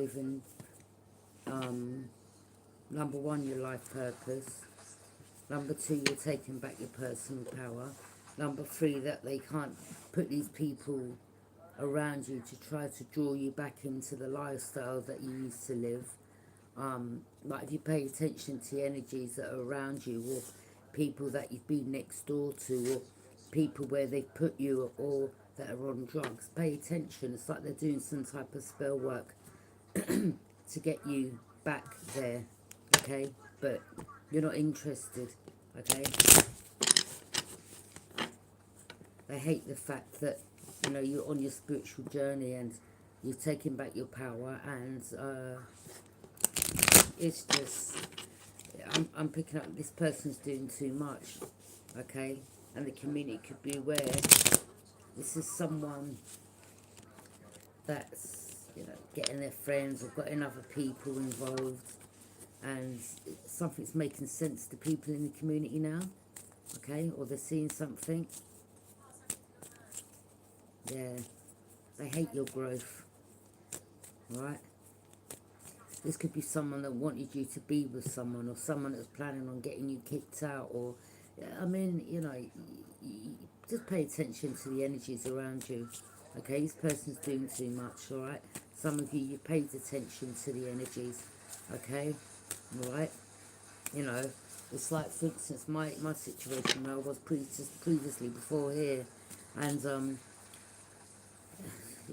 living, number one, your life purpose. Number two, you're taking back your personal power. Number three, that they can't put these people around you to try to draw you back into the lifestyle that you used to live. Like if you pay attention to the energies that are around you, or people that you've been next door to, or people where they've put you, or that are on drugs, pay attention. It's like they're doing some type of spell work to get you back there, okay? But you're not interested, okay? They hate the fact that, you know, you're on your spiritual journey and you're taking back your power, and it's just, I'm picking up this person's doing too much, okay? And the community could be aware this is someone that's, you know, getting their friends or getting other people involved, and something's making sense to people in the community now, okay? Or they're seeing something. Yeah, they hate your growth, right? This could be someone that wanted you to be with someone, or someone that's planning on getting you kicked out, or, I mean, you know, just pay attention to the energies around you, okay? This person's doing too much, all right? Some of you paid attention to the energies, okay? All right? You know, it's like, for instance, my situation where I was previously before here, and,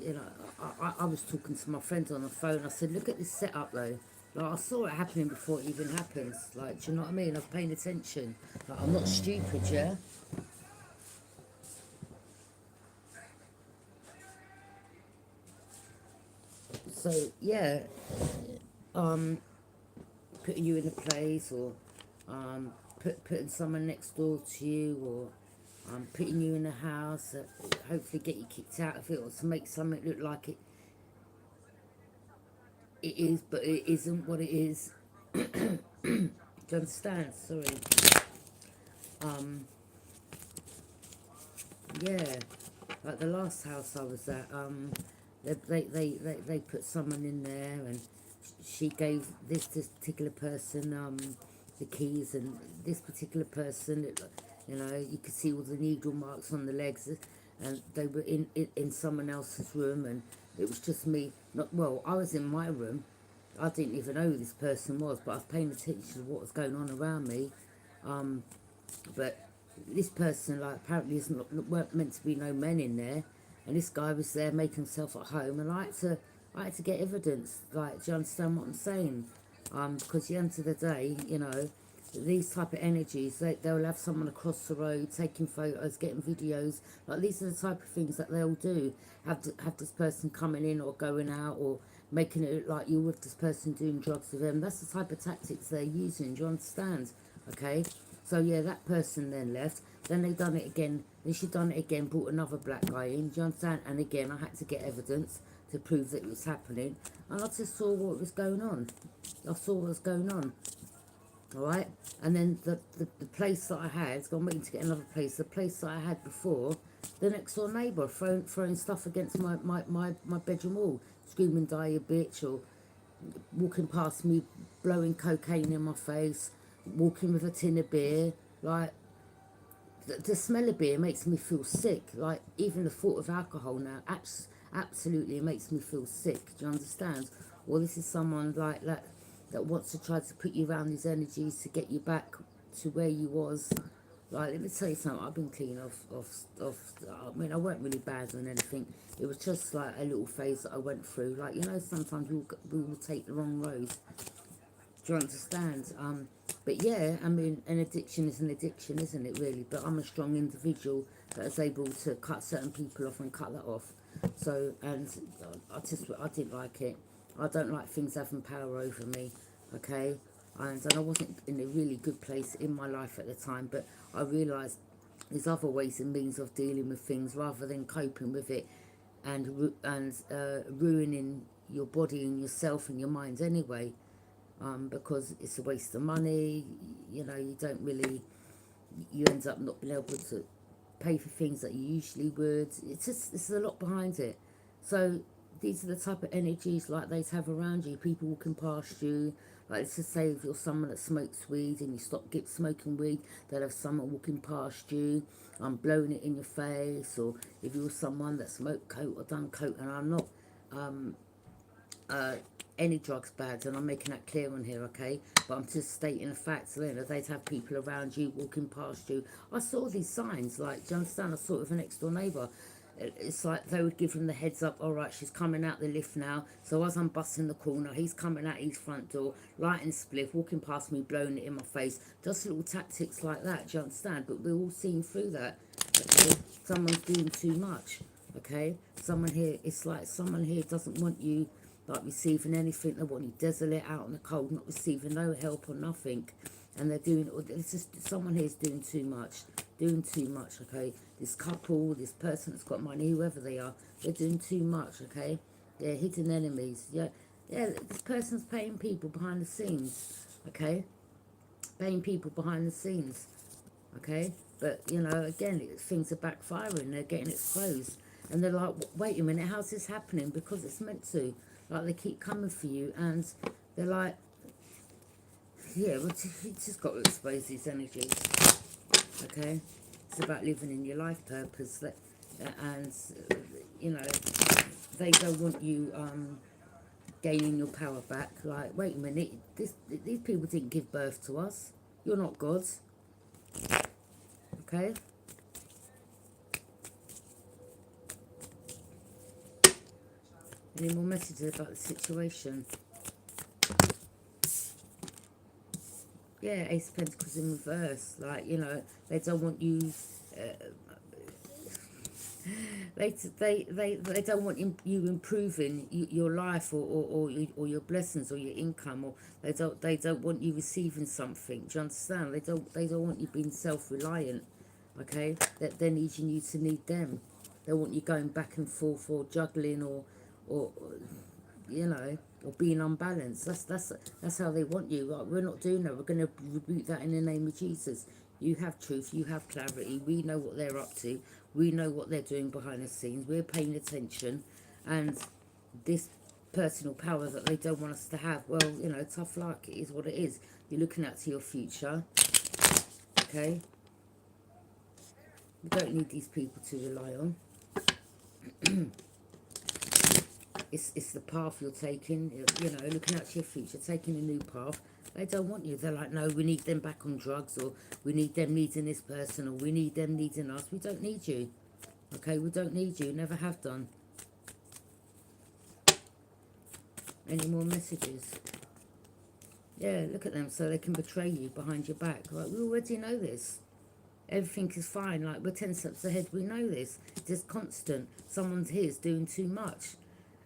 you know, I was talking to my friend on the phone. I said, look at this setup though. Like, I saw it happening before it even happens. Like, do you know what I mean? I was paying attention. Like, I'm not stupid, yeah? So, yeah, putting you in a place, or putting someone next door to you, or putting you in a house, hopefully get you kicked out of it, or to make something look like it is, but it isn't what it is. Do you understand? Sorry. Yeah, like the last house I was at, they put someone in there, and she gave this particular person the keys, and this particular person, you know, you could see all the needle marks on the legs, and they were in someone else's room, and it was just me. Not well, I was in my room. I didn't even know who this person was, but I was paying attention to what was going on around me. But this person, like, apparently weren't meant to be no men in there, and this guy was there making himself at home, and I had to get evidence. Like, do you understand what I'm saying? Because at the end of the day, you know, these type of energies, they'll have someone across the road taking photos, getting videos. Like, these are the type of things that they'll do. Have this person coming in or going out, or making it look like you're with this person doing drugs with them. That's the type of tactics they're using. Do you understand? Okay. So yeah, that person then left. Then they done it again. Then she done it again. Brought another black guy in. Do you understand? And again, I had to get evidence to prove that it was happening. And I just saw what was going on. I saw what was going on. All right. And then the place that I had, I'm waiting to get another place. The place that I had before, the next door neighbour throwing stuff against my bedroom wall, screaming, "Die, you bitch!" or walking past me, blowing cocaine in my face, walking with a tin of beer. Like, the smell of beer makes me feel sick. Like, even the thought of alcohol now, absolutely, it makes me feel sick. Do you understand? Well, this is someone like that wants to try to put you around these energies to get you back to where you was. Like, let me tell you something, I've been clean I mean, I weren't really bad on anything. It was just like a little phase that I went through. Like, you know, sometimes we will take the wrong road. Do you understand? But yeah, I mean, an addiction is an addiction, isn't it, really? But I'm a strong individual that is able to cut certain people off and cut that off. So, and I didn't like it. I don't like things having power over me, okay? And I wasn't in a really good place in my life at the time, but I realised there's other ways and means of dealing with things rather than coping with it and ruining your body and yourself and your mind anyway, because it's a waste of money. You know, you end up not being able to pay for things that you usually would. There's a lot behind it. So these are the type of energies like they have around you. People walking past you. Like, let's just say if you're someone that smokes weed and you stop smoking weed, they'll have someone walking past you, blowing it in your face. Or if you're someone that smoked coke or done coke, and I'm not uh, any drugs bad, and I'm making that clear on here, okay? But I'm just stating the facts. You know, they'd have people around you walking past you. I saw these signs, like, do you understand? I saw it with a next door neighbour. It's like they would give him the heads up. All right, she's coming out the lift now. So as I'm busting the corner, he's coming out his front door, lighting spliff, walking past me, blowing it in my face. Just little tactics like that. Do you understand? But we're all seeing through that. Okay? Someone's doing too much. Okay? Someone here. It's like someone here doesn't want you like receiving anything. They want you desolate, out in the cold, not receiving no help or nothing. And they're doing. It's just someone here's doing too much. Doing too much, okay? This couple, this person that's got money, whoever they are, they're doing too much, okay? They're hidden enemies. Yeah, this person's paying people behind the scenes, okay? Paying people behind the scenes, okay? But, you know, again, things are backfiring. They're getting exposed. And they're like, wait a minute, how's this happening? Because it's meant to. Like, they keep coming for you, and they're like, yeah, well, you just got to expose these energies. Okay, it's about living in your life purpose, and you know, they don't want you gaining your power back. Like, wait a minute, these people didn't give birth to us. You're not gods. Okay. Any more messages about the situation? Yeah, Ace of Pentacles in reverse. Like, you know, they don't want you. They don't want you improving your life or your blessings or your income, or they don't want you receiving something. Do you understand? They don't want you being self-reliant. Okay, that they're needing you to need them. They want you going back and forth or juggling or you know, or being unbalanced. That's how they want you. Like, we're not doing that. We're going to rebuke that in the name of Jesus. You have truth. You have clarity. We know what they're up to. We know what they're doing behind the scenes. We're paying attention. And this personal power that they don't want us to have, well, you know, tough luck. It is what it is. You're looking out to your future. Okay? We don't need these people to rely on. It's the path you're taking, you know, looking out to your future, taking a new path. They don't want you. They're like, no, we need them back on drugs, or we need them needing this person, or we need them needing us. We don't need you. Okay, we don't need you. Never have done. Any more messages? Yeah, look at them, so they can betray you behind your back. Like, we already know this. Everything is fine. Like, we're 10 steps ahead. We know this. It's just constant. Someone's here is doing too much.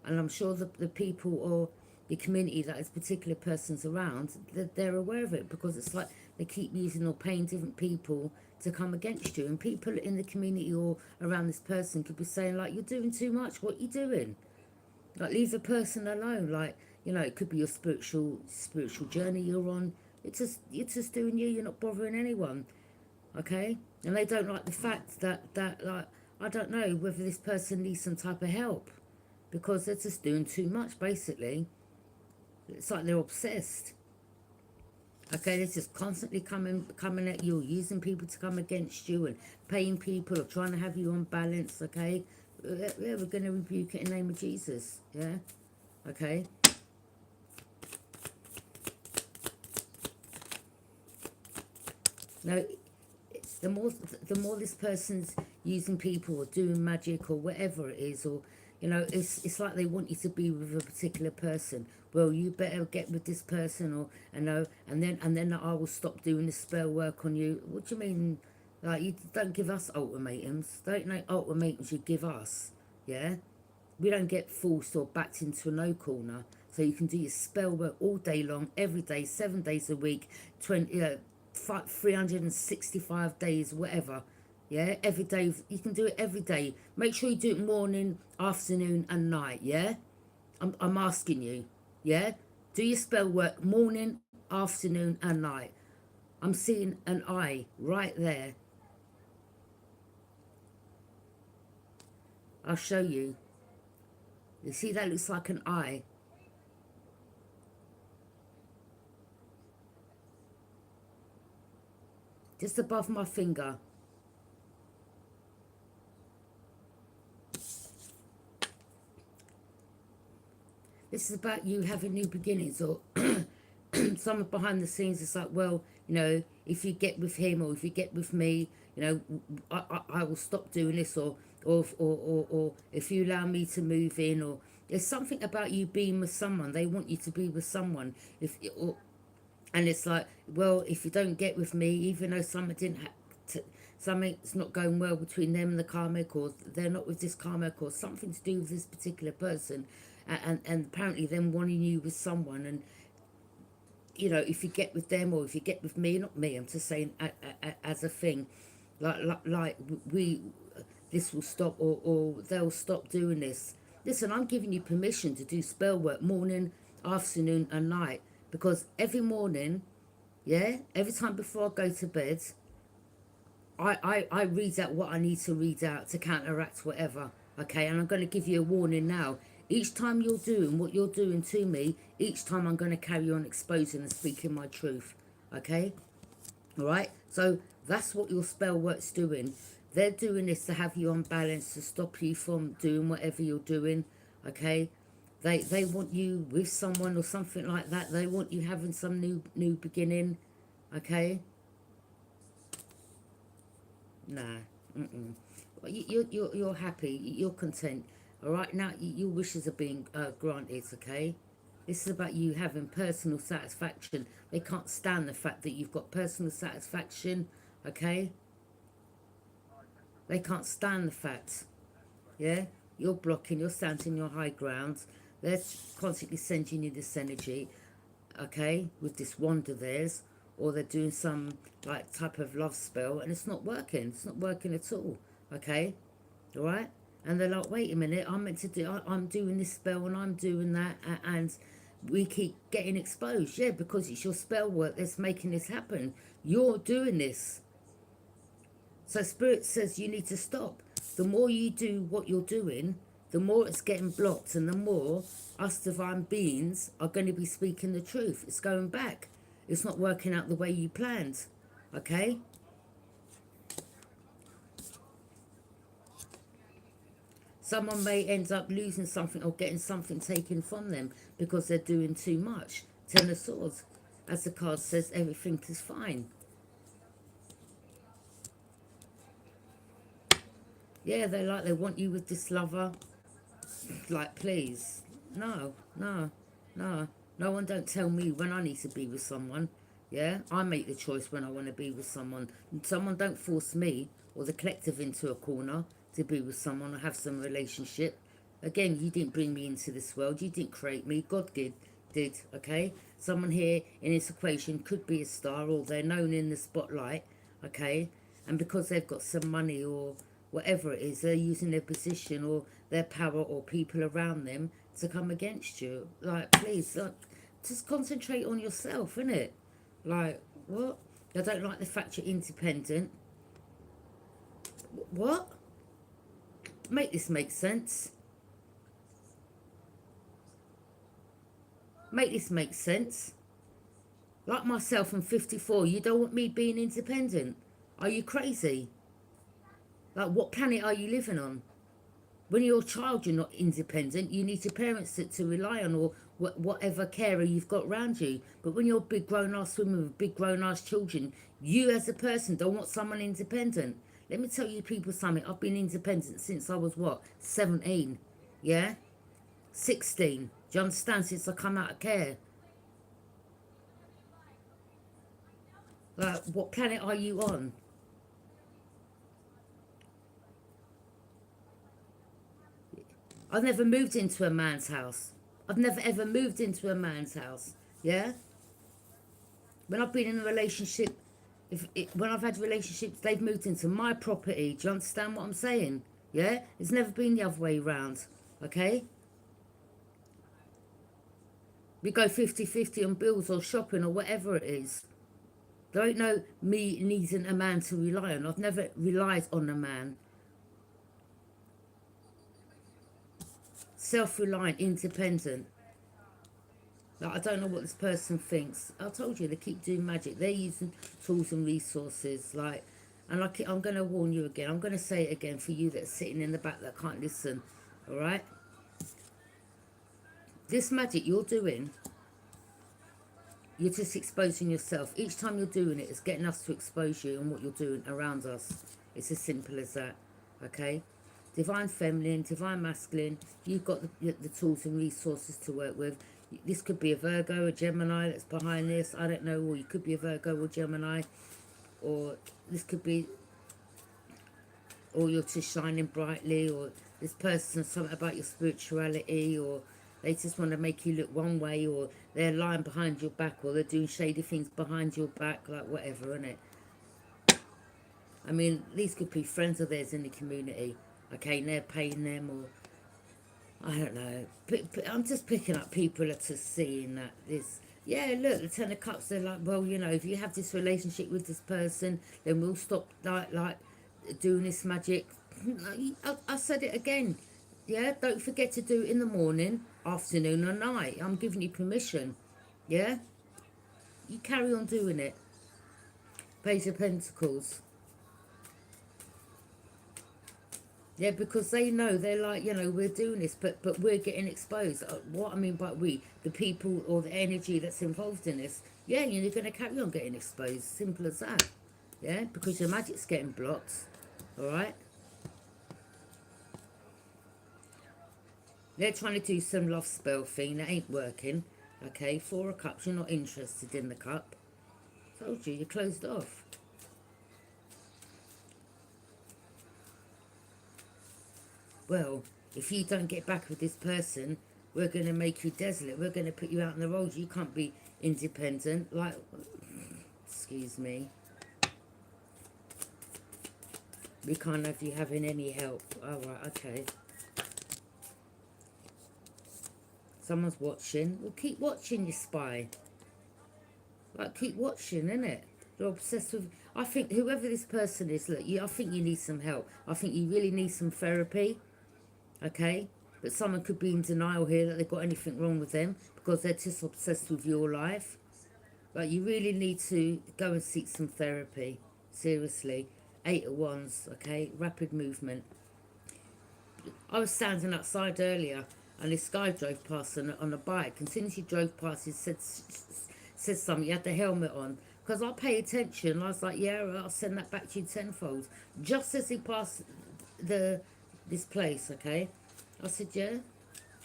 And I'm sure the people or the community that this particular person's around, they're aware of it, because it's like they keep using or paying different people to come against you. And people in the community or around this person could be saying, like, you're doing too much. What are you doing? Like, leave the person alone. Like, you know, it could be your spiritual journey you're on. You're just doing you. You're not bothering anyone. Okay? And they don't like the fact that like, I don't know whether this person needs some type of help, because they're just doing too much, basically. It's like they're obsessed. Okay, they're just constantly coming at you, using people to come against you, and paying people, or trying to have you on balance, okay? Yeah, we're going to rebuke it in the name of Jesus, yeah? Okay? Now, the more this person's using people or doing magic or whatever it is, or, you know, it's like they want you to be with a particular person. Well, you better get with this person, or, and then I will stop doing the spell work on you. What do you mean? Like, you don't give us ultimatums. Don't know ultimatums you give us, yeah? We don't get forced or backed into a no corner. So you can do your spell work all day long, every day, 7 days a week, 365 days, whatever. Yeah, every day. You can do it every day. Make sure you do it morning, afternoon, and night. Yeah, I'm asking you. Yeah, do your spell work morning, afternoon, and night. I'm seeing an eye right there. I'll show you. You see, that looks like an eye. Just above my finger. This is about you having new beginnings, or someone behind the scenes is like, well, you know, if you get with him or if you get with me, you know, I will stop doing this, or if you allow me to move in, or there's something about you being with someone. They want you to be with someone. And it's like, well, if you don't get with me, even though something didn't something's not going well between them and the karmic, or they're not with this karmic, or something to do with this particular person, and apparently them wanting you with someone, and you know, if you get with them or if you get with me, not me, I'm just saying as a thing, like we, this will stop, or they'll stop doing this. Listen, I'm giving you permission to do spell work morning, afternoon and night, because every morning, yeah, every time before I go to bed, I read out what I need to read out to counteract whatever, okay? And I'm going to give you a warning now. Each time you're doing what you're doing to me, each time I'm going to carry on exposing and speaking my truth, okay? All right? So that's what your spell work's doing. They're doing this to have you unbalanced, to stop you from doing whatever you're doing, okay? They want you with someone or something like that. They want you having some new beginning, okay? Nah, you're happy, you're content. All right, now your wishes are being granted, okay? This is about you having personal satisfaction. They can't stand the fact that you've got personal satisfaction, okay? They can't stand the fact, yeah? You're blocking, you're standing your high ground. They're constantly sending you this energy, okay, with this wand of theirs, or they're doing some like type of love spell, and it's not working. It's not working at all, okay? All right? And they're like, wait a minute, I'm meant to do, I'm doing this spell and I'm doing that, and we keep getting exposed. Yeah, because it's your spell work that's making this happen. You're doing this. So Spirit says you need to stop. The more you do what you're doing, the more it's getting blocked, and the more us divine beings are going to be speaking the truth. It's going back. It's not working out the way you planned, okay? Someone may end up losing something or getting something taken from them because they're doing too much. Ten of Swords. As the card says, everything is fine. Yeah, they want you with this lover. Like, please. No. No one don't tell me when I need to be with someone. Yeah, I make the choice when I want to be with someone. Someone don't force me or the collective into a corner to be with someone or have some relationship. Again, you didn't bring me into this world. You didn't create me. God did, okay? Someone here in this equation could be a star, or they're known in the spotlight, okay? And because they've got some money or whatever it is, they're using their position or their power or people around them to come against you. Like, please, like, just concentrate on yourself, innit? Like, what? I don't like the fact you're independent. What? Make this make sense. Make this make sense. Like myself, I'm 54. You don't want me being independent? Are you crazy? Like, what planet are you living on? When you're a child, you're not independent. You need your parents to rely on, or whatever carer you've got around you. But when you're a big grown-ass woman with big grown-ass children, you as a person don't want someone independent. Let me tell you people something. I've been independent since I was, what, 17? Yeah? 16. Do you understand? Since I come out of care. Like, what planet are you on? I've never moved into a man's house. I've never ever moved into a man's house. Yeah? When I've been in a relationship, when I've had relationships, they've moved into my property. Do you understand what I'm saying? Yeah? It's never been the other way round. Okay? We go 50-50 on bills or shopping or whatever it is. There ain't no me needing a man to rely on. I've never relied on a man. self-reliant, independent. Like, I don't know what this person thinks. I told you, they keep doing magic. They're using tools and resources. Like, and I'm going to warn you again. I'm going to say it again for you that's sitting in the back that can't listen. All right? This magic you're doing, you're just exposing yourself. Each time you're doing it, it's getting us to expose you and what you're doing around us. It's as simple as that. Okay? Divine feminine, divine masculine. You've got the tools and resources to work with. This could be a Virgo, a Gemini that's behind this. I don't know. Or you could be a Virgo or Gemini. Or this could be, or you're just shining brightly. Or this person, something about your spirituality. Or they just want to make you look one way. Or they're lying behind your back. Or they're doing shady things behind your back. Like whatever, innit? I mean, these could be friends of theirs in the community. Okay, and they're paying them, or I don't know. I'm just picking up people that are seeing that this. Yeah, look, the Ten of Cups. They're like, well, you know, if you have this relationship with this person, then we'll stop like doing this magic. I said it again. Yeah, don't forget to do it in the morning, afternoon, or night. I'm giving you permission. Yeah, you carry on doing it. Page of Pentacles. Yeah, because they know, they're like, you know, we're doing this, but we're getting exposed. What I mean by we, the people or the energy that's involved in this, yeah, you're going to carry on getting exposed. Simple as that. Yeah, because your magic's getting blocked. All right? They're trying to do some love spell thing that ain't working. Okay, Four of Cups, you're not interested in the cup. Told you, you're closed off. Well, if you don't get back with this person, we're going to make you desolate. We're going to put you out on the road. You can't be independent. Like, excuse me. We can't have you having any help. Oh, right, okay. Someone's watching. Well, keep watching, you spy. Like, keep watching, innit? You're obsessed with... I think whoever this person is, look, I think you need some help. I think you really need some therapy. Okay, but someone could be in denial here that they've got anything wrong with them because they're just obsessed with your life. Like, you really need to go and seek some therapy. Seriously. 8 of Wands, okay? Rapid movement. I was standing outside earlier and this guy drove past on a bike. And as soon as he drove past, he said something. He had the helmet on. Because I pay attention. I was like, yeah, I'll send that back to you tenfold. Just as he passed this place, okay? I said, yeah,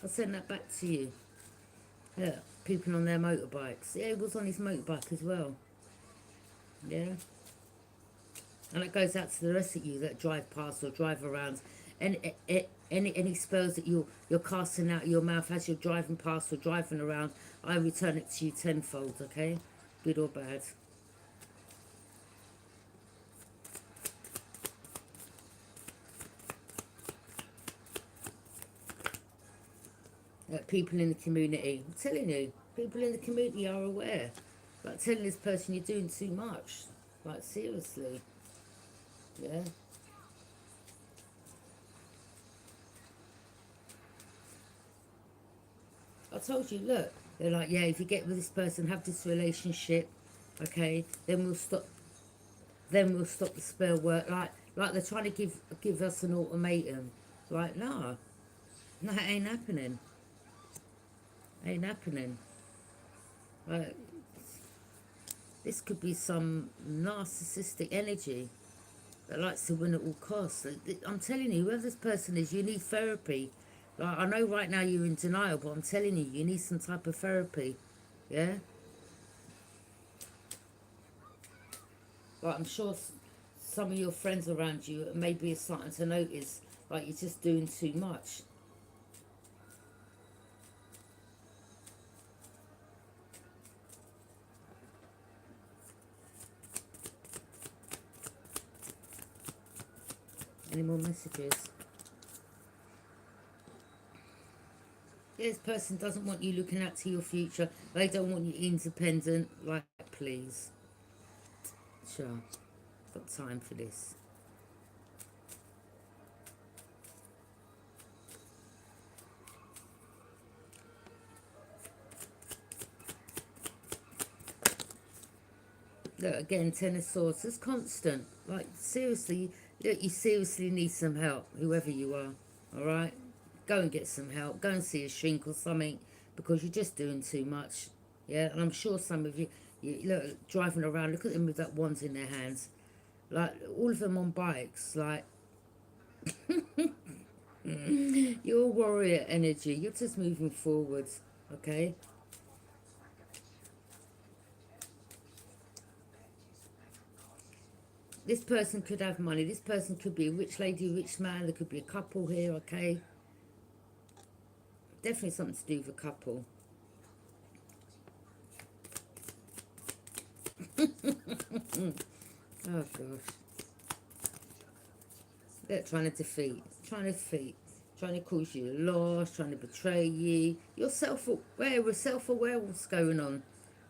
I'll send that back to you. Yeah, people on their motorbikes. Yeah, he was on his motorbike as well. Yeah. And it goes out to the rest of you that drive past or drive around. And any spells that you're casting out of your mouth as you're driving past or driving around, I return it to you tenfold, okay? Good or bad. People in the community. I'm telling you, people in the community are aware. Like, telling this person you're doing too much. Like, seriously. Yeah. I told you, look. They're like, yeah, if you get with this person, have this relationship, okay, then we'll stop the spell work. Like they're trying to give us an ultimatum. Like, no, it ain't happening. Ain't happening. Like, this could be some narcissistic energy that likes to win at all costs. I'm telling you, whoever this person is, you need therapy. Like, I know right now you're in denial, but I'm telling you, you need some type of therapy. Yeah? Like, I'm sure some of your friends around you maybe are starting to notice, like, you're just doing too much. Any more messages? Yeah, this person doesn't want you looking out to your future. They don't want you independent. Like, please. Sure. Got time for this. Look, again, Ten of Swords. It's constant. Like, seriously, look, you seriously need some help, whoever you are. All right? Go and get some help. Go and see a shrink or something, because you're just doing too much. Yeah? And I'm sure some of you look, driving around, look at them with that wand in their hands. Like, all of them on bikes. Like, you're warrior energy. You're just moving forwards. Okay? This person could have money. This person could be a rich lady, rich man. There could be a couple here, okay? Definitely something to do with a couple. Oh, gosh. They're trying to defeat. Trying to cause you loss, trying to betray you. You're self-aware. We're self-aware what's going on.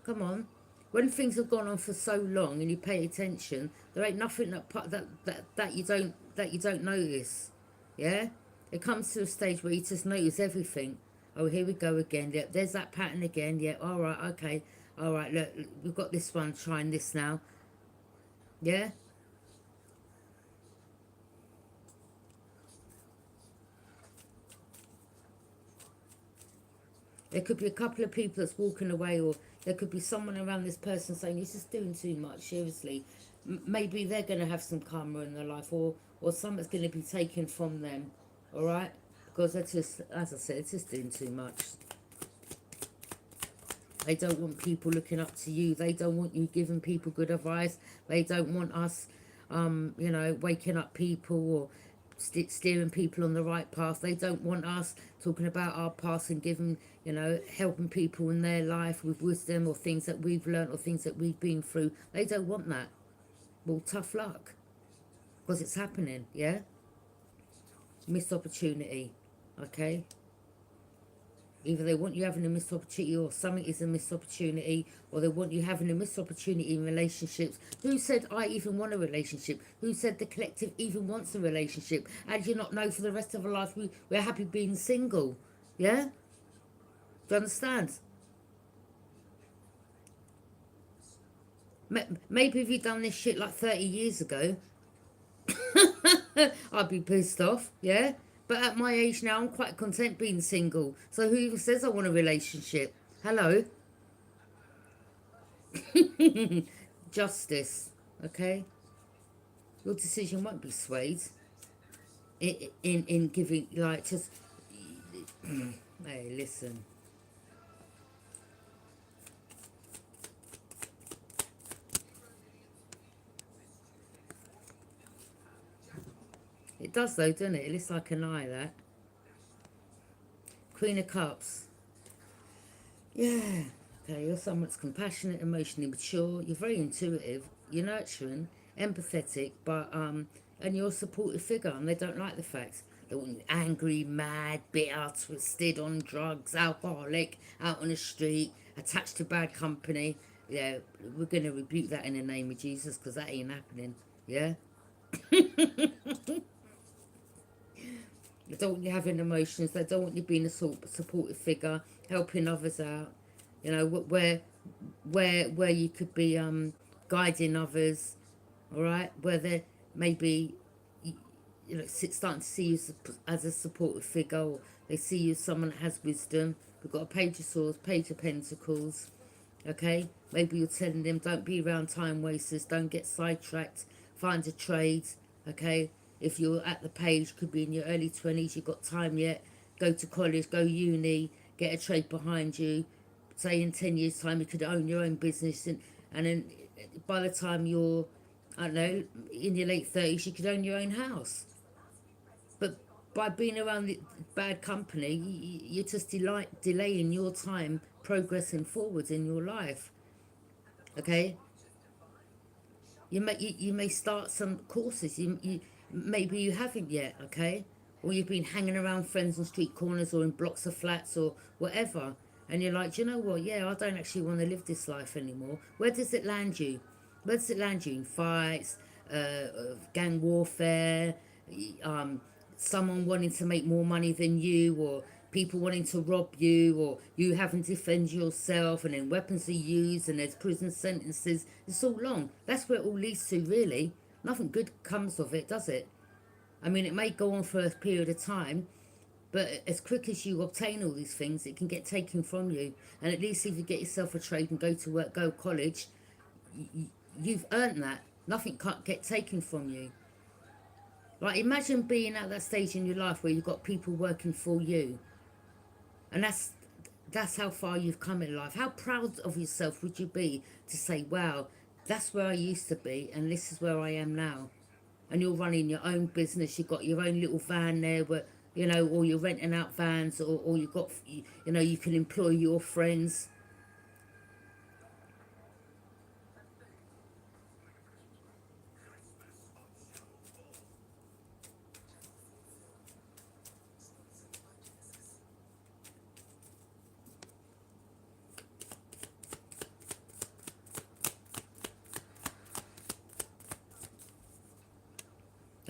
Come on. When things have gone on for so long and you pay attention, there ain't nothing that you don't notice. Yeah? It comes to a stage where you just notice everything. Oh, here we go again. Yeah, there's that pattern again. Yeah, all right, okay. All right, look, we've got this one trying this now. Yeah? There could be a couple of people that's walking away, or there could be someone around this person saying, "This is doing too much, seriously." Maybe they're going to have some karma in their life, or something's going to be taken from them, all right? Because they're just, as I said, it's just doing too much. They don't want people looking up to you. They don't want you giving people good advice. They don't want us, waking up people or steering people on the right path. They don't want us talking about our past and giving, helping people in their life with wisdom or things that we've learned or things that we've been through. They don't want that. Well, tough luck. Because it's happening, yeah? Missed opportunity, okay? Either they want you having a missed opportunity, or something is a missed opportunity, or they want you having a missed opportunity in relationships. Who said I even want a relationship? Who said the collective even wants a relationship? And do you not know for the rest of our life we're happy being single? Yeah? Do you understand? Maybe if you'd done this shit like 30 years ago, I'd be pissed off, yeah? But at my age now, I'm quite content being single. So who even says I want a relationship? Hello? Justice, okay? Your decision won't be swayed in giving, like, just... Hey, listen. It does though, doesn't it? It looks like an eye, that. Queen of Cups. Yeah. Okay, you're someone that's compassionate, emotionally mature. You're very intuitive. You're nurturing, empathetic, but and you're a supportive figure, and they don't like the fact they want you angry, mad, bitter, twisted, on drugs, alcoholic, out on the street, attached to bad company. Yeah, we're gonna rebuke that in the name of Jesus, because that ain't happening. Yeah. They don't want you having emotions. They don't want you being a supportive figure, helping others out. You know, where you could be guiding others. All right, where they maybe starting to see you as a supportive figure, or they see you as someone that has wisdom. We've got a Page of Swords, Page of Pentacles. Okay, maybe you're telling them, don't be around time wasters, don't get sidetracked, find a trade. Okay, if you're at the page, could be in your early 20s, you've got time yet, go to college, go uni, get a trade behind you. Say in 10 years time you could own your own business, and then by the time you're, I don't know, in your late 30s, you could own your own house. But by being around the bad company, you're just delaying your time progressing forwards in your life. Okay, you may start some courses. Maybe you haven't yet. Okay, or you've been hanging around friends on street corners or in blocks of flats or whatever, and you're like, do you know what? Yeah, I don't actually want to live this life anymore. Where does it land you? Where does it land you? In fights, gang warfare, someone wanting to make more money than you, or people wanting to rob you, or you having to defend yourself, and then weapons are used, and there's prison sentences. It's all long. That's where it all leads to, really. Nothing good comes of it, does it? I mean, it may go on for a period of time, but as quick as you obtain all these things, it can get taken from you. And at least if you get yourself a trade and go to work, go to college, you've earned that. Nothing can't get taken from you. Like, imagine being at that stage in your life where you've got people working for you. And that's how far you've come in life. How proud of yourself would you be to say, wow, that's where I used to be and this is where I am now. And you're running your own business. You've got your own little van there where, you know, or you're renting out vans, or you've got, you know, you can employ your friends.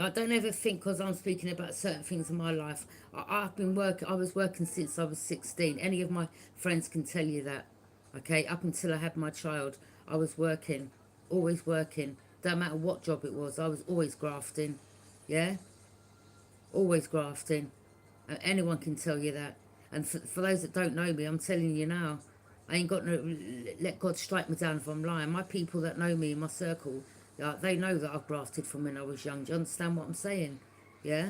I don't ever think because I'm speaking about certain things in my life. I've been working, I was working since I was 16. Any of my friends can tell you that. Okay, up until I had my child, I was working, always working. Don't matter what job it was, I was always grafting. Yeah, always grafting. Anyone can tell you that. And for those that don't know me, I'm telling you now, I ain't got no, let God strike me down if I'm lying. My people that know me in my circle, they know that I've grafted from when I was young. Do you understand what I'm saying? Yeah?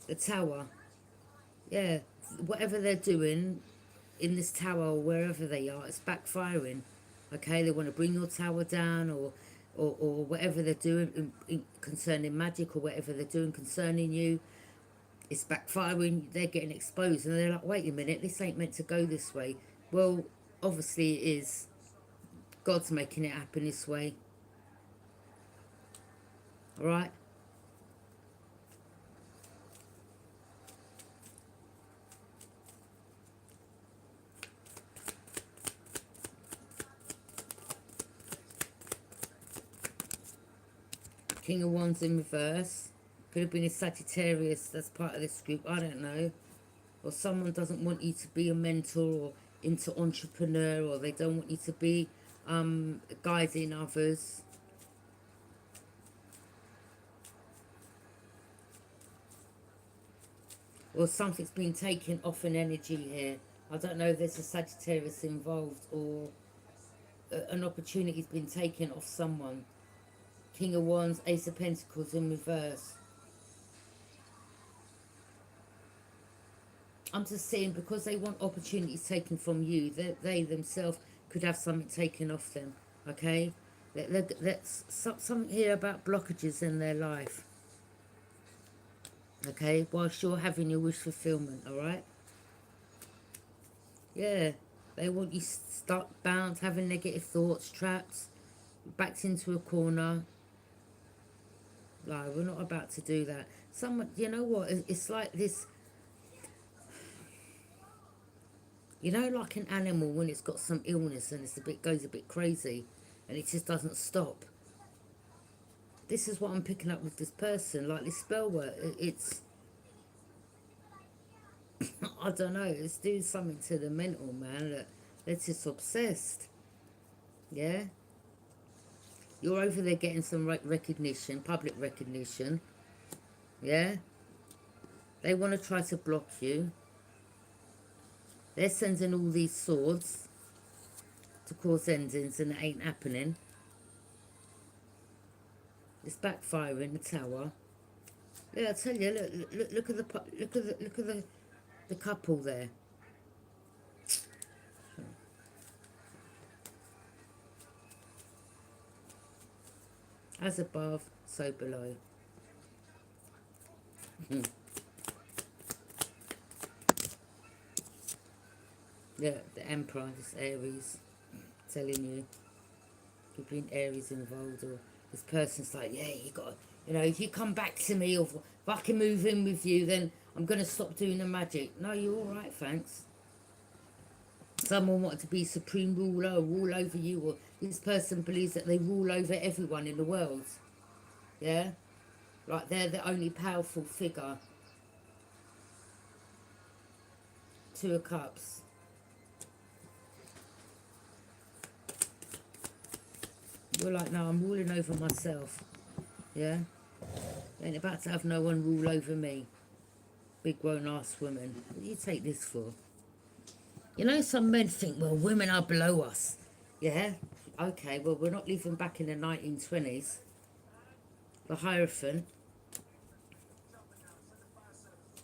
The tower. Yeah. Whatever they're doing in this tower or wherever they are, it's backfiring. Okay? They want to bring your tower down, or whatever they're doing concerning magic, or whatever they're doing concerning you. It's backfiring. They're getting exposed. And they're like, wait a minute, this ain't meant to go this way. Well, obviously it is. God's making it happen this way. Alright? King of Wands in reverse. Could have been a Sagittarius that's part of this group. I don't know. Or someone doesn't want you to be a mentor or into entrepreneur, or they don't want you to be guiding others. Or something's been taken off an energy here. I don't know if there's a Sagittarius involved, or an opportunity's been taken off someone. King of Wands, Ace of Pentacles in reverse. I'm just saying, because they want opportunities taken from you, they themselves could have something taken off them. Okay? That's something here about blockages in their life. Okay? Whilst you're having your wish fulfillment, alright? Yeah. They want you stuck, bound, having negative thoughts, trapped, backed into a corner. No, we're not about to do that. Someone, you know what? It's like this. You know, like an animal when it's got some illness and it's goes a bit crazy, and it just doesn't stop. This is what I'm picking up with this person. Like this spell work, it's I don't know. It's doing something to the mental, man. That they're just obsessed. Yeah. You're over there getting some recognition, public recognition. Yeah? They want to try to block you. They're sending all these swords to cause endings, and it ain't happening. It's backfiring, the tower. Yeah, I tell you, look at the couple there. As above, so below. Yeah, the Emperor, this Aries, telling you. Could be an Aries involved, or this person's like, yeah, you got, you know, if you come back to me, or if I can move in with you, then I'm going to stop doing the magic. No, you're all right, thanks. Someone wanted to be supreme ruler, or rule over you, or this person believes that they rule over everyone in the world. Yeah? Like they're the only powerful figure. Two of Cups. You're like, no, I'm ruling over myself. Yeah? Ain't about to have no one rule over me. Big grown-ass woman. What do you take this for? You know, some men think, well, women are below us. Yeah? Okay, well, we're not living back in the 1920s. The Hierophant.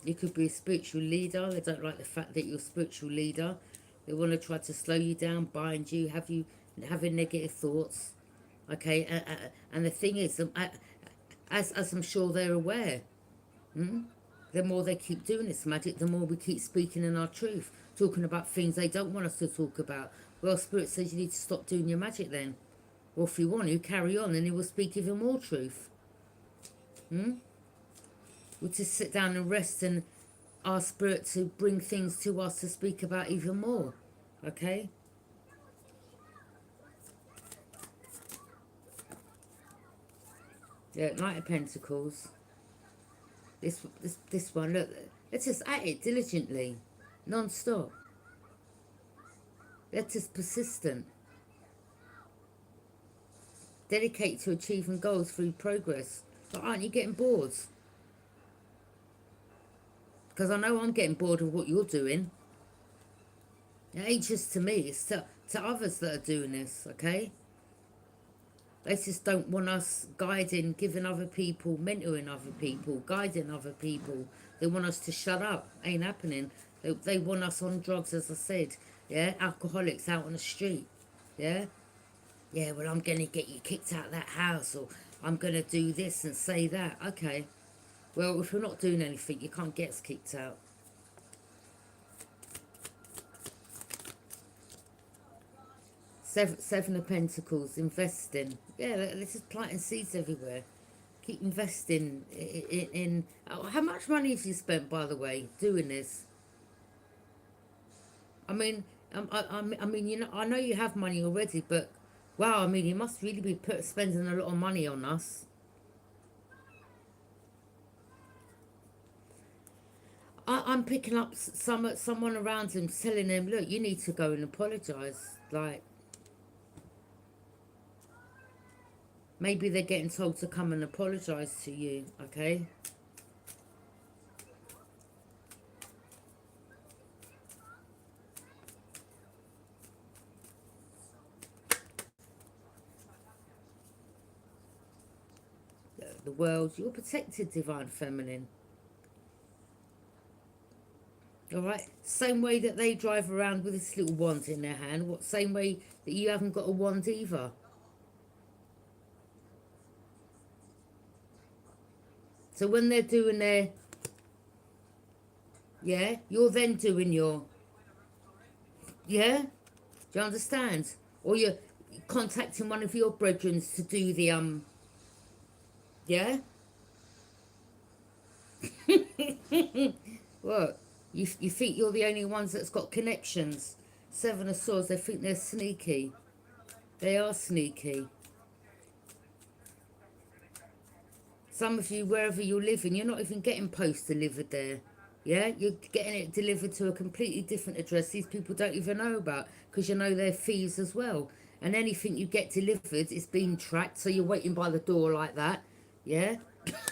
You could be a spiritual leader. They don't like the fact that you're a spiritual leader. They want to try to slow you down, bind you, have you having negative thoughts. Okay, and the thing is, as I'm sure they're aware, the more they keep doing this magic, the more we keep speaking in our truth, talking about things they don't want us to talk about. Well, Spirit says you need to stop doing your magic then. Well, if you want to, carry on and it will speak even more truth. We'll just sit down and rest and ask Spirit to bring things to us to speak about even more. Okay? Yeah, Knight of Pentacles. This one, look, let's just at it diligently, non-stop. Let's just persistent. Dedicate to achieving goals through progress. But aren't you getting bored? Because I know I'm getting bored of what you're doing. It ain't just to me, it's to others that are doing this, okay? They just don't want us guiding, giving other people, mentoring other people, guiding other people. They want us to shut up. Ain't happening. They want us on drugs, as I said. Yeah, alcoholics out on the street. Yeah? Yeah, well, I'm going to get you kicked out of that house, or I'm going to do this and say that. Okay. Well, if we're not doing anything, you can't get us kicked out. Seven of Pentacles, investing. Yeah, this is planting seeds everywhere. Keep investing in how much money have you spent, by the way, doing this? I mean, I mean, you know, I know you have money already, but wow, I mean, you must really be spending a lot of money on us. I'm picking up someone around him, telling him, look, you need to go and apologise. Like, maybe they're getting told to come and apologise to you, okay? The world, you're protected, Divine Feminine. Alright? Same way that they drive around with this little wand in their hand. What same way that you haven't got a wand either. So when they're doing their... Yeah? You're then doing your... Yeah? Do you understand? Or you're contacting one of your brethren to do the... Yeah? What? You think you're the only ones that's got connections. Seven of Swords, they think they're sneaky. They are sneaky. Some of you, wherever you're living, you're not even getting post delivered there. Yeah? You're getting it delivered to a completely different address these people don't even know about, because you know their fees as well. And anything you get delivered is being tracked, so you're waiting by the door like that. Yeah?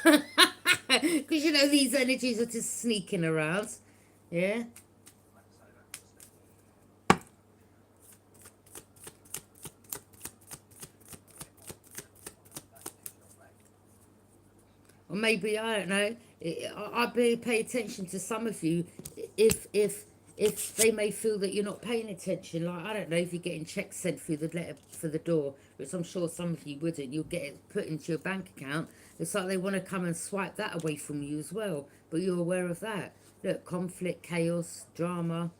Because you know these energies are just sneaking around. Yeah? Or maybe, I don't know, I'd pay attention to some of you if they may feel that you're not paying attention. Like, I don't know, if you're getting checks sent through the letter for the door, which I'm sure some of you wouldn't, you'll get it put into your bank account. It's like they want to come and swipe that away from you as well, but you're aware of that. Look, conflict, chaos, drama.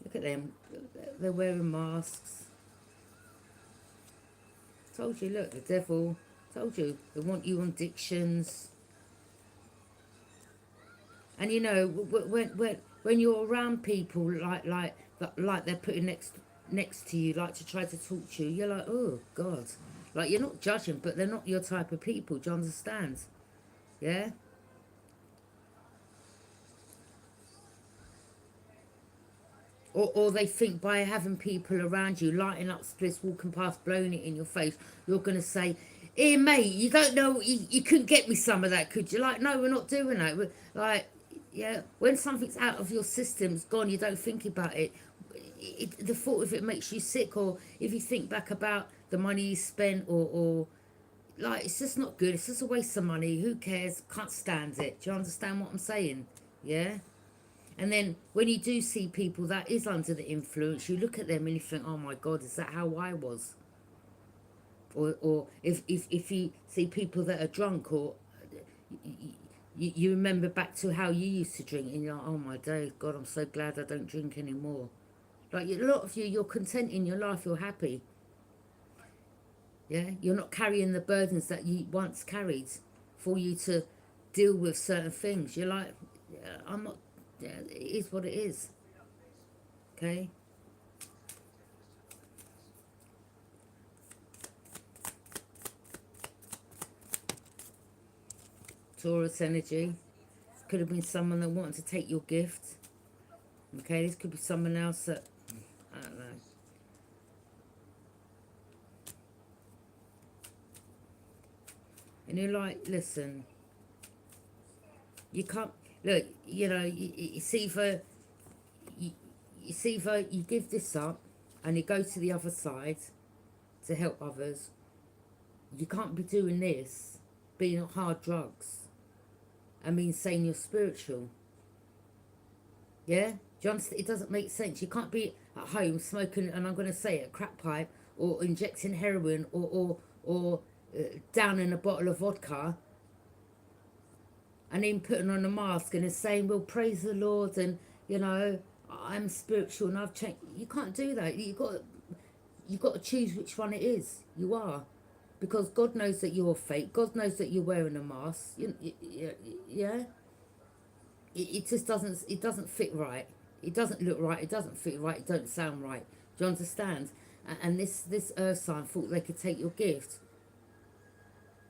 Look at them. They're wearing masks. Told you, look, the devil. Told you, they want you on addictions. And you know, when you're around people like they're putting next to you, like to try to talk to you, you're like, oh God, Like, you're not judging, but they're not your type of people. Do you understand? Yeah? Or they think by having people around you, lighting up spliffs, walking past, blowing it in your face, you're going to say, here, mate, you don't know, you couldn't get me some of that, could you? Like, no, we're not doing that. Like, yeah, when something's out of your system, it's gone, you don't think about it. The thought of it makes you sick, or if you think back about the money you spent, or like, it's just not good. It's just a waste of money. Who cares? Can't stand it. Do you understand what I'm saying? Yeah? And then when you do see people that is under the influence, you look at them and you think, oh my God, is that how I was? Or if you see people that are drunk, or you remember back to how you used to drink, and you're like, oh my days, God, I'm so glad I don't drink anymore. Like, a lot of you, you're content in your life, you're happy. Yeah, you're not carrying the burdens that you once carried for you to deal with certain things. You're like, yeah, I'm not, yeah, it is what it is. Okay? Taurus energy. Could have been someone that wanted to take your gift. Okay, this could be someone else that, I don't know. And you're like, listen, you can't, look, you know, it's either, it's either you give this up and you go to the other side to help others. You can't be doing this, being on hard drugs, and being saying you're spiritual. Yeah? Do you understand? It doesn't make sense. You can't be at home smoking, and I'm going to say it, a crack pipe, or injecting heroin, or downing a bottle of vodka, and then putting on a mask and saying, well, praise the Lord, and, you know, I'm spiritual and I've changed. You can't do that. You've got to choose which one it is. You are. Because God knows that you're fake. God knows that you're wearing a mask. Yeah? It just doesn't fit right. It doesn't look right. It doesn't fit right. It don't sound right. Do you understand? And this earth sign thought they could take your gift.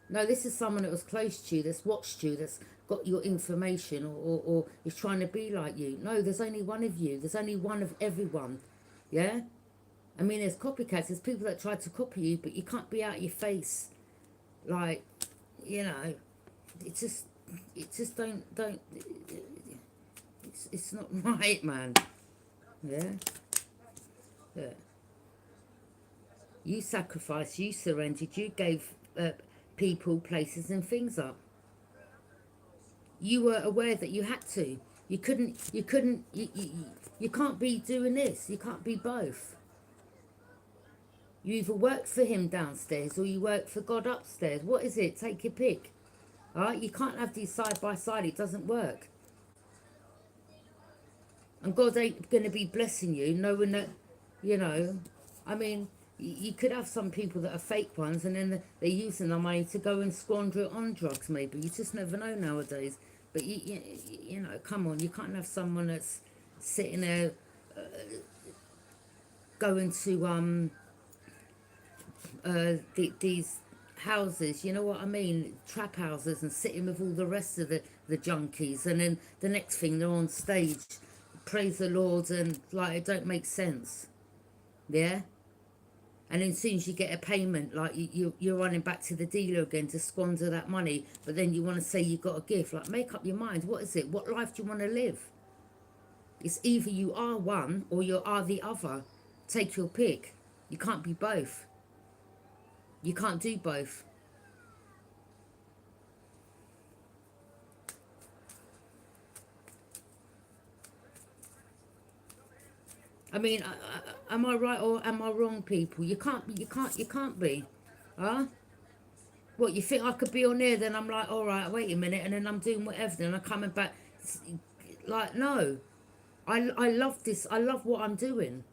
No, this is someone that was close to you, that's watched you, that's got your information, or is trying to be like you. No, there's only one of you. There's only one of everyone. Yeah? I mean, there's copycats. There's people that try to copy you, but you can't be out of your face. Like, you know, it just don't, it's not right, man. Yeah? Yeah. You sacrificed, you surrendered, you gave people, places and things up. You were aware that you had to. You can't be doing this. You can't be both. You either work for him downstairs or you work for God upstairs. What is it? Take your pick. All right? You can't have these side by side. It doesn't work. And God ain't going to be blessing you knowing that, you know, I mean, you could have some people that are fake ones, and then they're using the money to go and squander it on drugs maybe. You just never know nowadays. But, you know, come on, you can't have someone that's sitting there going to these houses, you know what I mean, trap houses, and sitting with all the rest of the junkies, and then the next thing they're on stage, praise the Lord, and like, it don't make sense. Yeah? And then as soon as you get a payment, like you're running back to the dealer again to squander that money, but then you want to say you got a gift. Like, make up your mind. What is it? What life do you want to live? It's either you are one or you are the other. Take your pick. You can't be both. You can't do both. I mean, am I right or am I wrong, people? You can't be. Huh? What, you think I could be on there, then I'm like, all right, wait a minute, and then I'm doing whatever, then I'm coming back. Like, no. I love this. I love what I'm doing.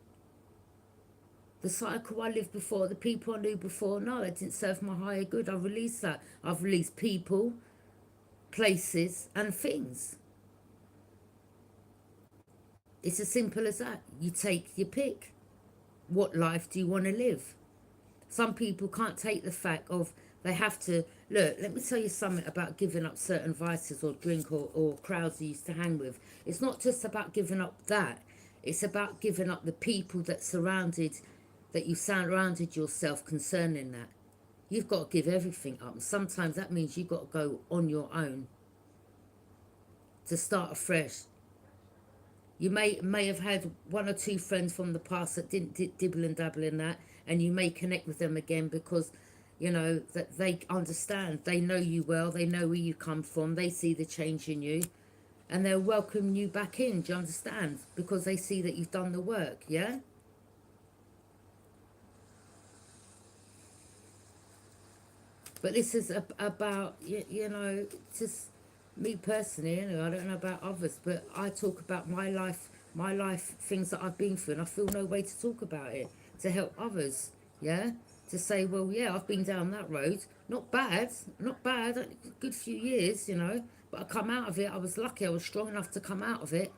The cycle I lived before, the people I knew before, no, it didn't serve my higher good. I've released that. I've released people, places, and things. It's as simple as that. You take your pick. What life do you want to live? Some people can't take the fact of they have to, look, let me tell you something about giving up certain vices or drink or crowds you used to hang with. It's not just about giving up that. It's about giving up the people that you surrounded yourself concerning that. You've got to give everything up. And sometimes that means you've got to go on your own to start afresh. You may have had one or two friends from the past that didn't dibble and dabble in that, and you may connect with them again because, you know, that they understand. They know you well. They know where you come from. They see the change in you, and they'll welcome you back in. Do you understand? Because they see that you've done the work, yeah? But this is about, you know, just me personally, you know, I don't know about others, but I talk about my life, things that I've been through, and I feel no way to talk about it, to help others, yeah? To say, well, yeah, I've been down that road, not bad, a good few years, you know, but I come out of it, I was lucky, I was strong enough to come out of it,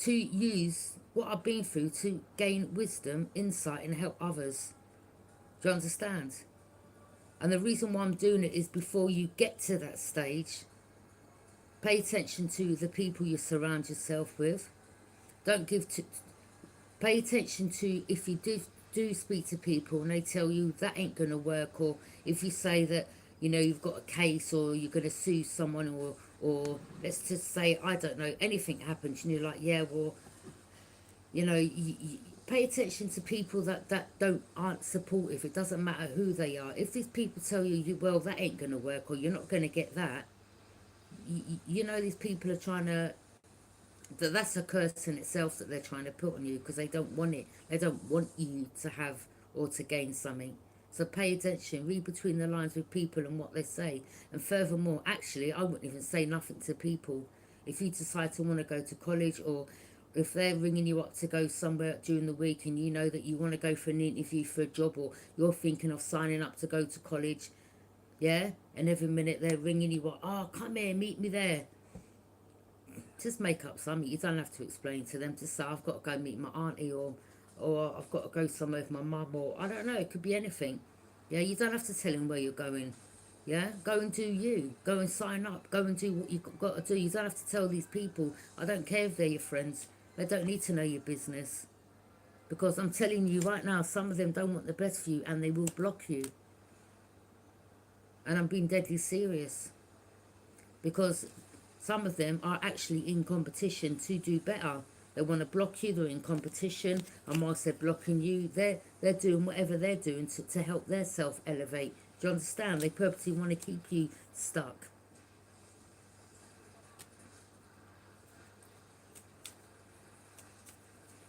to use what I've been through to gain wisdom, insight, and help others. Do you understand? And the reason why I'm doing it is before you get to that stage, pay attention to the people you surround yourself with. Don't give to. Pay attention to if you do speak to people and they tell you that ain't gonna work, or if you say that, you know, you've got a case or you're gonna sue someone, or let's just say, I don't know, anything happens and you're like, yeah, well, you know, you pay attention to people that aren't supportive. It doesn't matter who they are. If these people tell you, well, that ain't gonna work, or you're not gonna get that, you know, these people are trying to, that's a curse in itself that they're trying to put on you, because they don't want it. They don't want you to have or to gain something. So pay attention, read between the lines with people and what they say. And furthermore, actually, I wouldn't even say nothing to people. If you decide to want to go to college, or if they're ringing you up to go somewhere during the week and you know that you want to go for an interview for a job, or you're thinking of signing up to go to college, yeah, and every minute they're ringing you up, oh, come here, meet me there. Just make up something. You don't have to explain to them. Just say, I've got to go meet my auntie, or I've got to go somewhere with my mum, or I don't know, it could be anything. Yeah, you don't have to tell them where you're going. Yeah, go and do you. Go and sign up. Go and do what you've got to do. You don't have to tell these people. I don't care if they're your friends. They don't need to know your business. Because I'm telling you right now, some of them don't want the best for you, and they will block you. And I'm being deadly serious. Because some of them are actually in competition to do better. They want to block you, they're in competition, and whilst they're blocking you, they're doing whatever they're doing to help their self elevate. Do you understand? They purposely want to keep you stuck.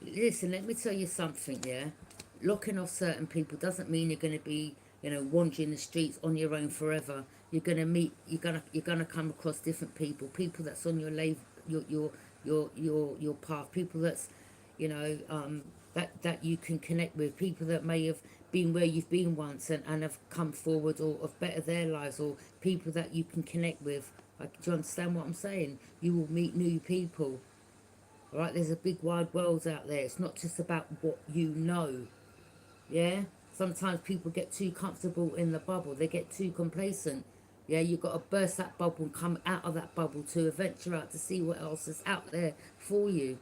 Listen, let me tell you something, yeah? Locking off certain people doesn't mean you're going to be, you know, wandering the streets on your own forever. You're going to meet, you're gonna come across different people that's on your your path, people that's, you know, that you can connect with, people that may have been where you've been once, and have come forward, or have bettered their lives, or people that you can connect with. Like, do you understand what I'm saying? You will meet new people. All right, there's a big wide world out there. It's not just about what you know. Yeah, sometimes people get too comfortable in the bubble. They get too complacent. Yeah, you've got to burst that bubble and come out of that bubble to venture out to see what else is out there for you.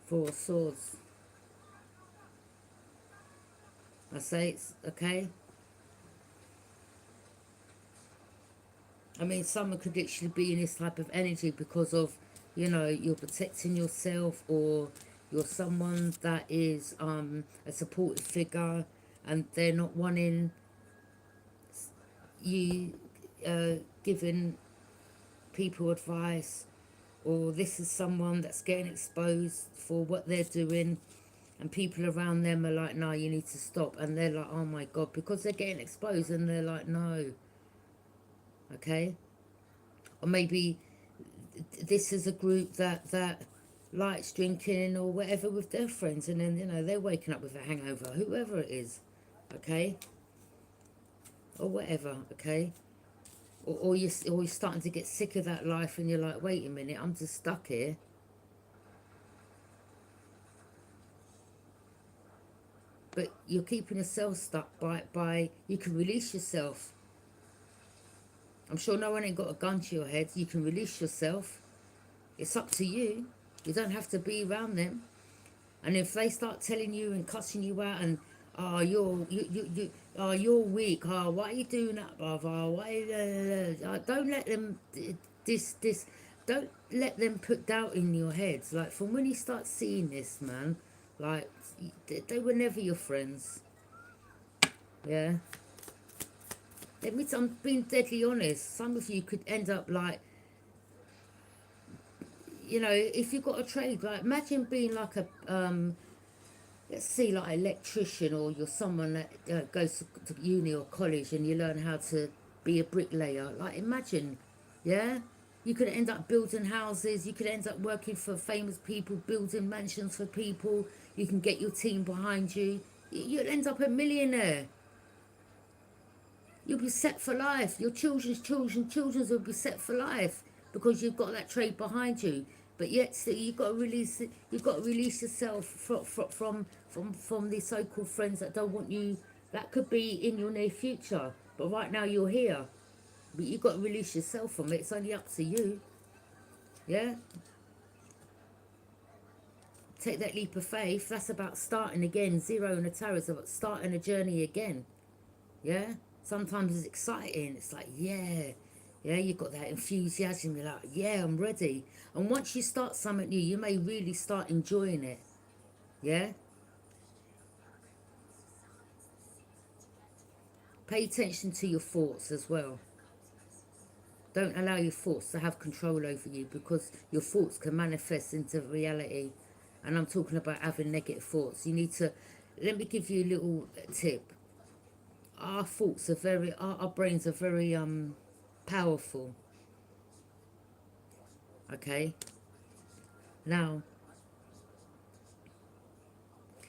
Four of Swords. I say it's okay. I mean, someone could literally be in this type of energy because of, you know, you're protecting yourself, or you're someone that is a supportive figure, and they're not wanting you giving people advice, or this is someone that's getting exposed for what they're doing, and people around them are like, no, you need to stop, and they're like, oh my God, because they're getting exposed, and they're like, no. Okay, or maybe this is a group that likes drinking or whatever with their friends, and then, you know, they're waking up with a hangover, whoever it is, okay, or whatever, okay. or you're starting to get sick of that life, and you're like, wait a minute, I'm just stuck here. But you're keeping yourself stuck by you can release yourself. I'm sure no one ain't got a gun to your head. You can release yourself. It's up to you. You don't have to be around them. And if they start telling you and cussing you out, and oh, you're weak. Oh, why are you doing that, brother? Don't let them this. Don't let them put doubt in your heads. Like, from when you start seeing this, man, like, they were never your friends. Yeah. I'm being deadly honest. Some of you could end up like, if you've got a trade, like, imagine being like a let's see, like an electrician, or you're someone that goes to uni or college, and you learn how to be a bricklayer. Like, imagine, yeah, you could end up building houses. You could end up working for famous people, building mansions for people. You can get your team behind you. You'll end up a millionaire. You'll be set for life. Your children's will be set for life, because you've got that trade behind you. But yet, still, you've got to release it. You've got to release yourself from these so-called friends that don't want you. That could be in your near future, but right now you're here. But you've got to release yourself from it. It's only up to you. Yeah. Take that leap of faith. That's about starting again. Zero in the tarot is about starting a journey again. Yeah. Sometimes it's exciting. It's like, yeah, you've got that enthusiasm. You're like, yeah, I'm ready. And once you start something new, you may really start enjoying it. Yeah? Pay attention to your thoughts as well. Don't allow your thoughts to have control over you, because your thoughts can manifest into reality. And I'm talking about having negative thoughts. You need to, let me give you a little tip. Our thoughts are very, our brains are very powerful. Okay? Now,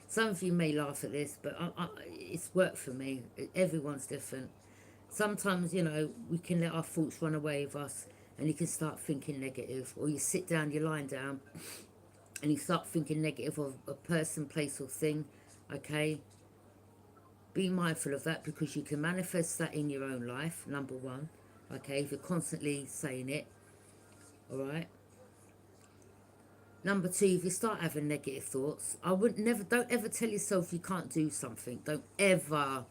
some of you may laugh at this, but it's worked for me. Everyone's different. Sometimes, we can let our thoughts run away with us, and you can start thinking negative. Or you sit down, you're lying down, and you start thinking negative of a person, place, or thing. Okay? Be mindful of that, because you can manifest that in your own life, number one. Okay? If you're constantly saying it. Alright? Number two, if you start having negative thoughts, don't ever tell yourself you can't do something. Don't ever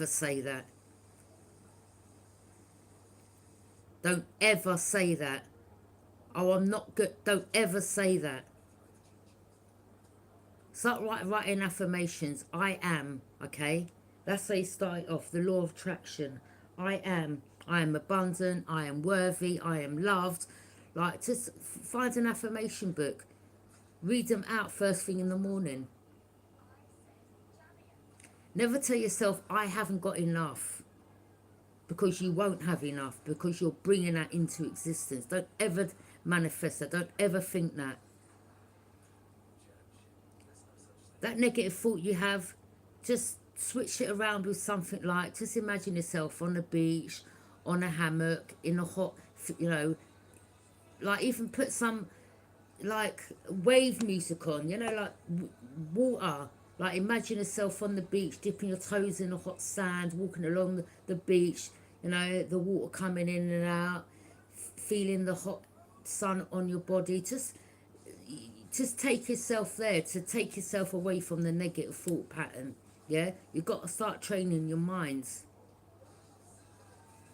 say that. Don't ever say that. Oh, I'm not good. Don't ever say that. Start writing affirmations. I am, okay? That's how you start off. The law of attraction. I am abundant. I am worthy. I am loved. Like, just find an affirmation book. Read them out first thing in the morning. Never tell yourself, I haven't got enough. Because you won't have enough. Because you're bringing that into existence. Don't ever manifest that. Don't ever think that. That negative thought you have, just switch it around with something like, just imagine yourself on the beach, on a hammock, in a hot, like, even put some, like, wave music on, like water. Like, imagine yourself on the beach, dipping your toes in the hot sand, walking along the beach, the water coming in and out, feeling the hot sun on your body. Just take yourself there, to take yourself away from the negative thought pattern. Yeah? You've got to start training your minds.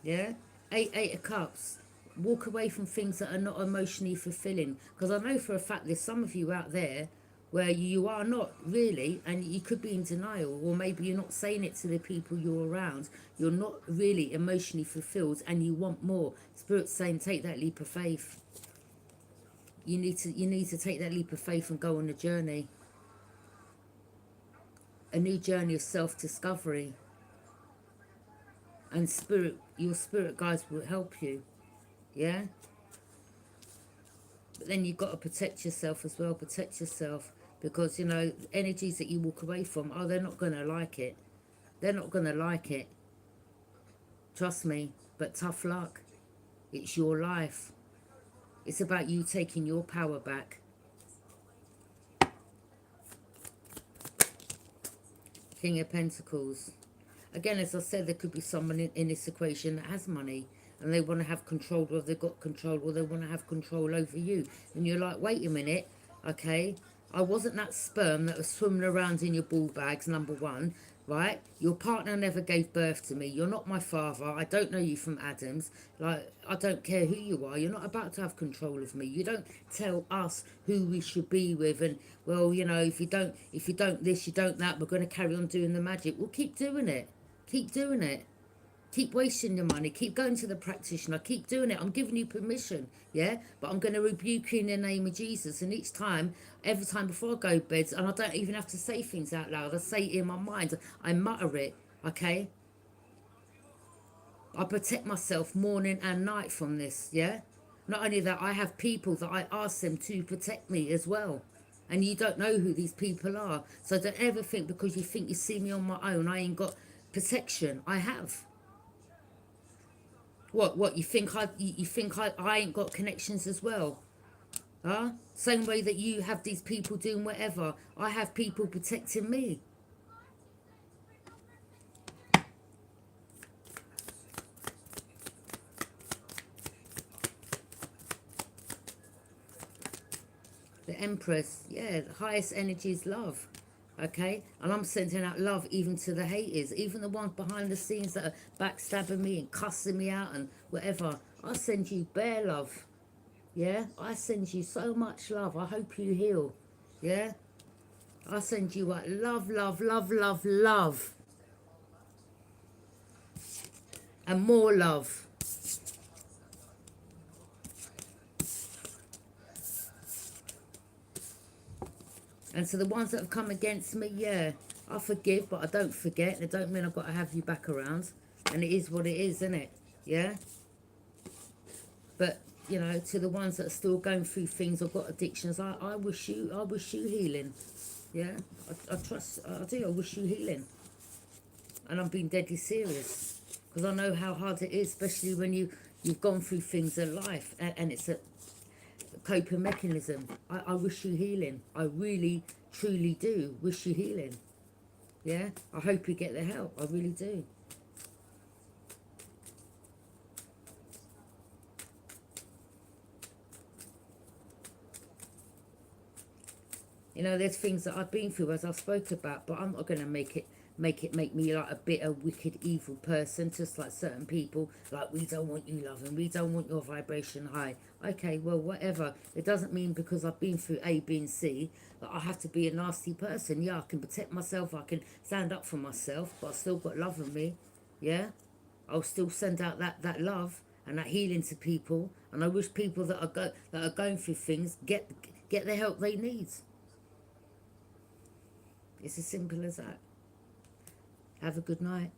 Yeah? Eight of Cups. Walk away from things that are not emotionally fulfilling. Because I know for a fact there's some of you out there where you are not really, and you could be in denial, or maybe you're not saying it to the people you're around. You're not really emotionally fulfilled, and you want more. Spirit's saying, take that leap of faith. You need to take that leap of faith and go on a journey. A new journey of self-discovery. And your spirit guides will help you. Yeah? But then you've got to protect yourself as well. Protect yourself. Because, energies that you walk away from, they're not going to like it. They're not going to like it. Trust me. But tough luck. It's your life. It's about you taking your power back. King of Pentacles. Again, as I said, there could be someone in this equation that has money and they want to have control, or they've got control, or they want to have control over you. And you're like, wait a minute, okay? I wasn't that sperm that was swimming around in your ball bags, number one, right? Your partner never gave birth to me. You're not my father. I don't know you from Adam's. Like, I don't care who you are. You're not about to have control of me. You don't tell us who we should be with. And, well, you know, if you don't this, you don't that, we're going to carry on doing the magic. Well, keep doing it. Keep doing it. Keep wasting your money. Keep going to the practitioner. Keep doing it. I'm giving you permission, yeah? But I'm going to rebuke you in the name of Jesus. And each time, every time before I go to bed, and I don't even have to say things out loud. I say it in my mind. I mutter it, okay? I protect myself morning and night from this, yeah? Not only that, I have people that I ask them to protect me as well. And you don't know who these people are. So don't ever think because you think you see me on my own, I ain't got protection. I have. What you think I ain't got connections as well? Huh? Same way that you have these people doing whatever, I have people protecting me. The Empress, yeah, the highest energy is love. Okay, and I'm sending out love even to the haters, even the ones behind the scenes that are backstabbing me and cussing me out and whatever. I send you bare love. Yeah, I send you so much love. I hope you heal. Yeah, I send you what love, love, love, love, love, and more love. And so the ones that have come against me, yeah, I forgive, but I don't forget. It don't mean I've got to have you back around. And it is what it is, isn't it? Yeah? But, you know, to the ones that are still going through things or got addictions, I wish you healing. Yeah? I do. I wish you healing. And I'm being deadly serious. Because I know how hard it is, especially when you've gone through things in life. And it's a coping mechanism. I wish you healing. I really, truly do wish you healing. Yeah? I hope you get the help. I really do. You know, there's things that I've been through, as I spoke about, but I'm not going to make me like a bitter, wicked, evil person, just like certain people, like, we don't want you loving, we don't want your vibration high. Okay, well, whatever. It doesn't mean because I've been through A, B, and C that I have to be a nasty person. Yeah, I can protect myself, I can stand up for myself, but I've still got love in me. Yeah? I'll still send out that love and that healing to people, and I wish people that are going through things get the help they need. It's as simple as that. Have a good night.